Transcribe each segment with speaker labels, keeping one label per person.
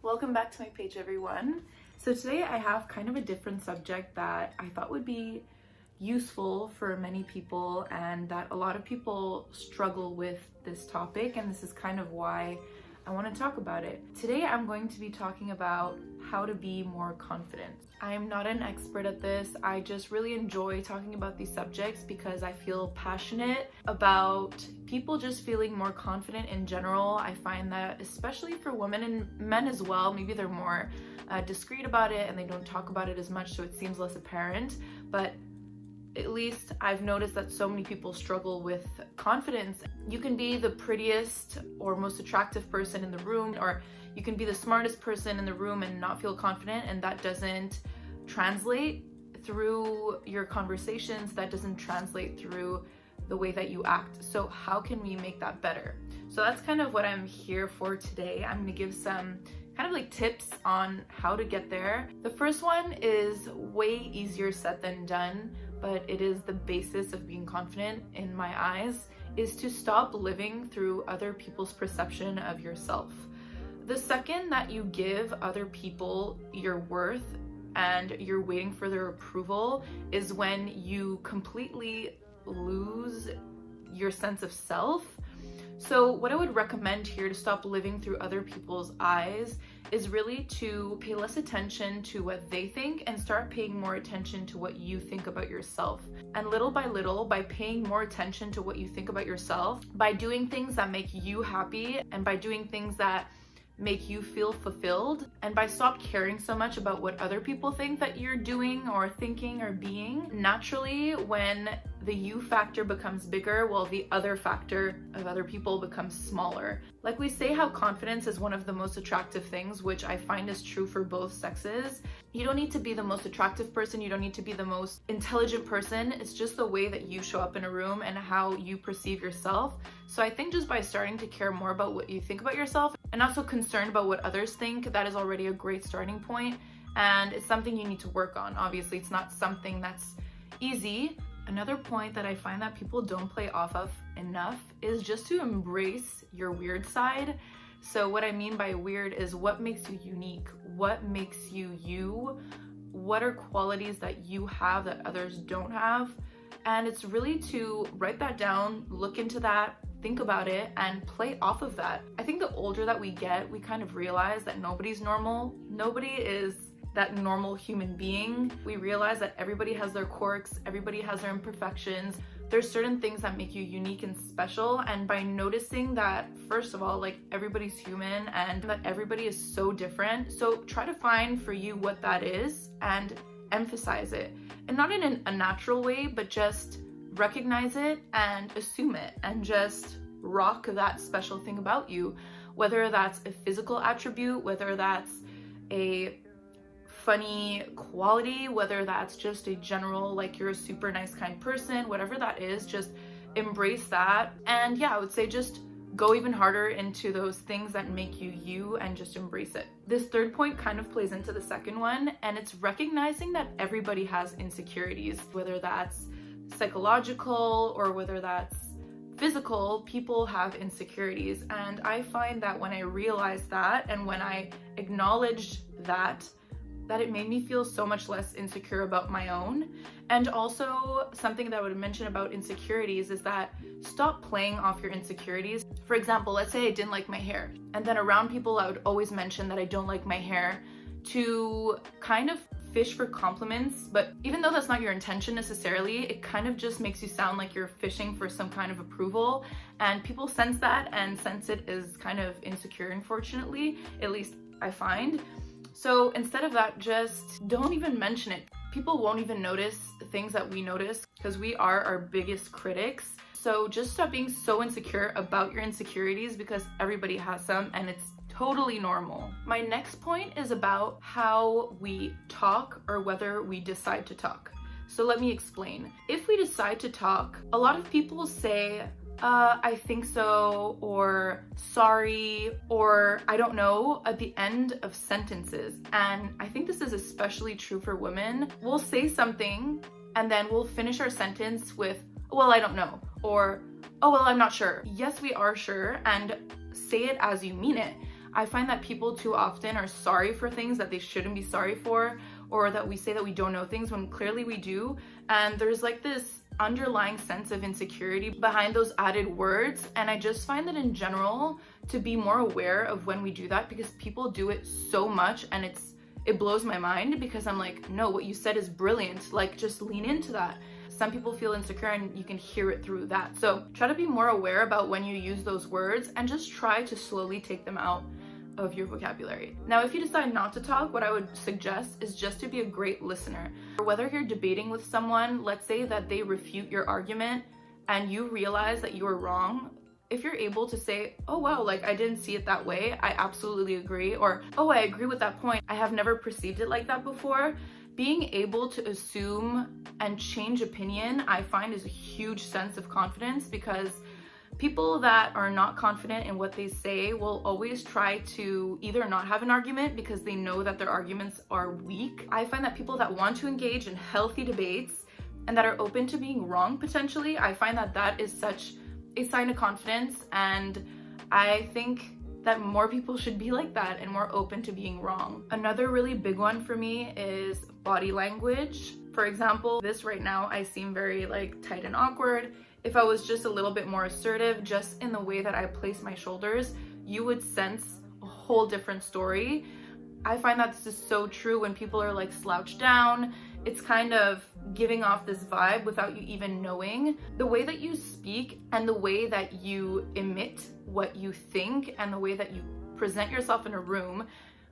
Speaker 1: Welcome back to my page, everyone. So today I have kind of a different subject that I thought would be useful for many people, and that a lot of people struggle with this topic, and this is kind of why I want to talk about it. Today I'm going to be talking about how to be more confident. I'm not an expert at this. I just really enjoy talking about these subjects because I feel passionate about people just feeling more confident in general. I find that especially for women and men as well, maybe they're more discreet about it and they don't talk about it as much, so it seems less apparent, but at least I've noticed that so many people struggle with confidence. You can be the prettiest or most attractive person in the room, or you can be the smartest person in the room and not feel confident, and that doesn't translate through your conversations, that doesn't translate through the way that you act. So how can we make that better? So that's kind of what I'm here for today. I'm gonna give some kind of like tips on how to get there. The first one is way easier said than done, but it is the basis of being confident in my eyes, is to stop living through other people's perception of yourself. The second that you give other people your worth and you're waiting for their approval is when you completely lose your sense of self. So what I would recommend here to stop living through other people's eyes is really to pay less attention to what they think and start paying more attention to what you think about yourself. And little by little, by paying more attention to what you think about yourself, by doing things that make you happy and by doing things that make you feel fulfilled, and by stop caring so much about what other people think that you're doing or thinking or being, naturally when the you factor becomes bigger, well, the other factor of other people becomes smaller. Like we say how confidence is one of the most attractive things, which I find is true for both sexes. You don't need to be the most attractive person, you don't need to be the most intelligent person, it's just the way that you show up in a room and how you perceive yourself. So I think just by starting to care more about what you think about yourself and not so concerned about what others think, that is already a great starting point, and it's something you need to work on. Obviously, it's not something that's easy. Another point that I find that people don't play off of enough is just to embrace your weird side. So what I mean by weird is what makes you unique, what makes you you, what are qualities that you have that others don't have, and it's really to write that down, look into that, think about it, and play off of that. I think the older that we get, we kind of realize that nobody's normal. Nobody is that normal human being. We realize that everybody has their quirks, everybody has their imperfections. There's certain things that make you unique and special, and by noticing that, first of all, like everybody's human and that everybody is so different, so try to find for you what that is and emphasize it. And not in an unnatural way, but just recognize it and assume it and just rock that special thing about you, whether that's a physical attribute, whether that's a funny quality, whether that's just a general, like you're a super nice kind person, whatever that is, just embrace that. And yeah, I would say just go even harder into those things that make you you and just embrace it. This third point kind of plays into the second one, and it's recognizing that everybody has insecurities, whether that's psychological or whether that's physical. People have insecurities, and I find that when I realized that and when I acknowledged that it made me feel so much less insecure about my own. And also something that I would mention about insecurities is that stop playing off your insecurities. For example, let's say I didn't like my hair, and then around people I would always mention that I don't like my hair to kind of fish for compliments, but even though that's not your intention necessarily, it kind of just makes you sound like you're fishing for some kind of approval, and people sense that and sense it as kind of insecure, unfortunately, at least I find. So instead of that, just don't even mention it. People won't even notice things that we notice because we are our biggest critics. So just stop being so insecure about your insecurities, because everybody has some and it's totally normal. My next point is about how we talk or whether we decide to talk. So let me explain. If we decide to talk, a lot of people say, I think so, or sorry, or I don't know, at the end of sentences. And I think this is especially true for women. We'll say something and then we'll finish our sentence with, well, I don't know, or, oh, well, I'm not sure. Yes, we are sure, and say it as you mean it. I find that people too often are sorry for things that they shouldn't be sorry for, or that we say that we don't know things when clearly we do. And there's like this underlying sense of insecurity behind those added words. And I just find that in general to be more aware of when we do that, because people do it so much, and it blows my mind, because I'm like, no, what you said is brilliant. Like, just lean into that. Some people feel insecure and you can hear it through that. So try to be more aware about when you use those words, and just try to slowly take them out of your vocabulary. Now, if you decide not to talk, what I would suggest is just to be a great listener. Whether you're debating with someone, let's say that they refute your argument and you realize that you were wrong, if you're able to say, oh wow, like I didn't see it that way, I absolutely agree, or oh, I agree with that point, I have never perceived it like that before. Being able to assume and change opinion, I find, is a huge sense of confidence, because people that are not confident in what they say will always try to either not have an argument because they know that their arguments are weak. I find that people that want to engage in healthy debates and that are open to being wrong potentially, I find that that is such a sign of confidence, and I think that more people should be like that and more open to being wrong. Another really big one for me is body language. For example, this right now, I seem very like tight and awkward. If I was just a little bit more assertive, just in the way that I place my shoulders, you would sense a whole different story. I find that this is so true when people are like slouched down. It's kind of giving off this vibe without you even knowing. The way that you speak and the way that you emit what you think and the way that you present yourself in a room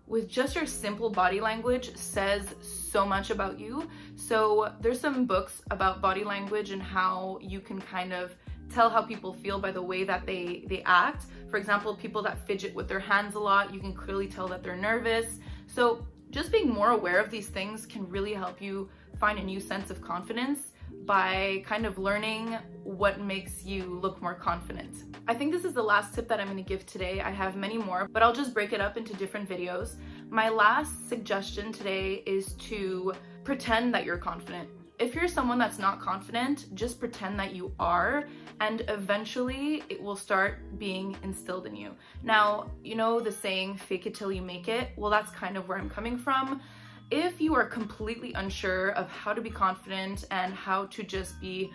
Speaker 1: with just your simple body language says so much about you. So there's some books about body language and how you can kind of tell how people feel by the way that they act. For example, people that fidget with their hands a lot, you can clearly tell that they're nervous. So just being more aware of these things can really help you find a new sense of confidence by kind of learning what makes you look more confident. I think this is the last tip that I'm going to give today. I have many more, but I'll just break it up into different videos. My last suggestion today is to pretend that you're confident. If you're someone that's not confident, just pretend that you are, and eventually it will start being instilled in you. Now, you know the saying, fake it till you make it? Well, that's kind of where I'm coming from. If you are completely unsure of how to be confident and how to just be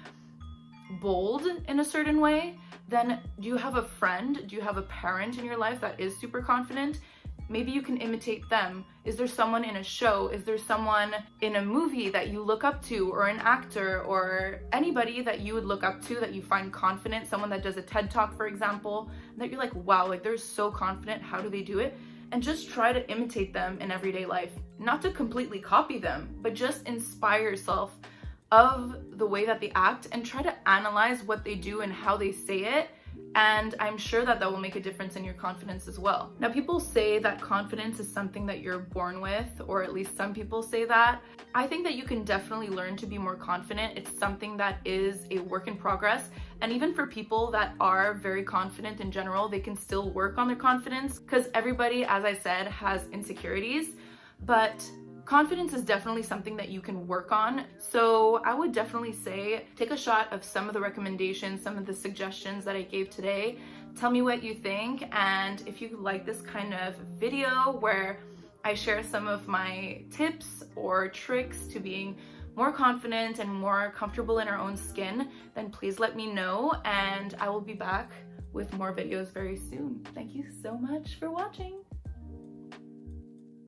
Speaker 1: bold in a certain way, then do you have a friend? Do you have a parent in your life that is super confident? Maybe you can imitate them. Is there someone in a show? Is there someone in a movie that you look up to, or an actor, or anybody that you would look up to that you find confident? Someone that does a TED Talk, for example, that you're like, wow, like they're so confident. How do they do it? And just try to imitate them in everyday life. Not to completely copy them, but just inspire yourself of the way that they act and try to analyze what they do and how they say it. And I'm sure that that will make a difference in your confidence as well. Now, people say that confidence is something that you're born with, or at least some people say that. I think that you can definitely learn to be more confident. It's something that is a work in progress. And even for people that are very confident in general, they can still work on their confidence, because everybody, as I said, has insecurities. But confidence is definitely something that you can work on. So I would definitely say take a shot of some of the recommendations, some of the suggestions that I gave today. Tell me what you think. And if you like this kind of video where I share some of my tips or tricks to being more confident and more comfortable in our own skin, then please let me know, and I will be back with more videos very soon. Thank you so much for watching.